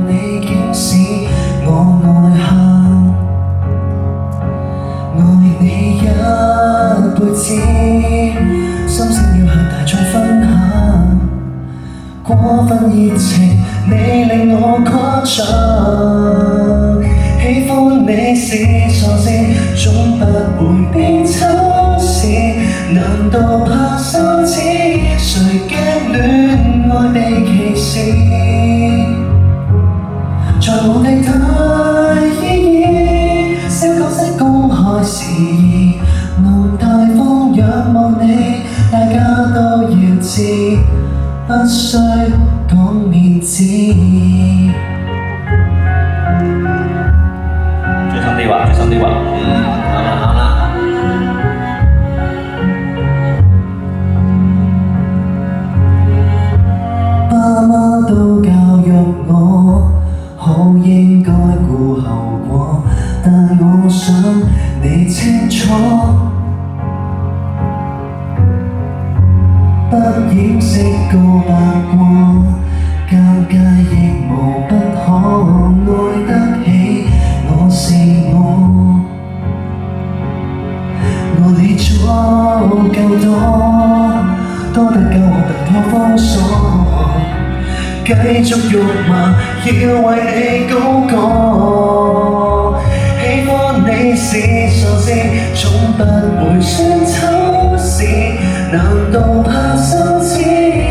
你竟使我愛恨，愛你一輩子，心聲要向大眾分享。過分熱情，你令我誇張。喜歡你是傻事，總不會被偷視。難道怕羞恥？誰驚戀愛被歧視？在無地太依依，小角色公開事宜，能大方仰慕你，大家都要知，不需講面子。最深啲話，最深啲話。啱啦。爸媽都教育我，好應該顧後果，但我想你清楚，不掩飾告白過，尷尬亦無不可，愛得起我是我，我理咗夠多得夠我突破封鎖，繼續辱罵要為你高歌，喜歡你是傻事，總不會算偷視，難道怕羞恥？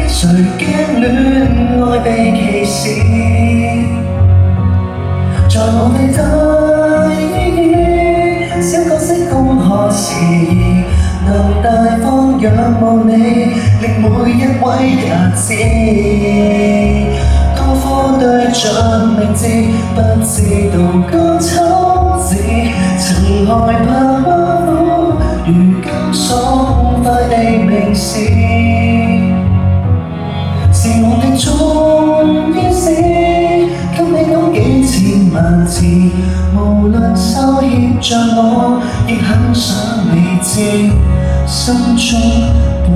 誰驚戀愛被歧視？在我哋大意義，小角色公開事宜，能大方仰慕你，令每一位也知。高呼對象名字，不知道講醜字，曾害怕馬虎，如今爽快地明示，是我的重要事，給你講幾千萬字，無論羞怯像我，亦很想你知，心中本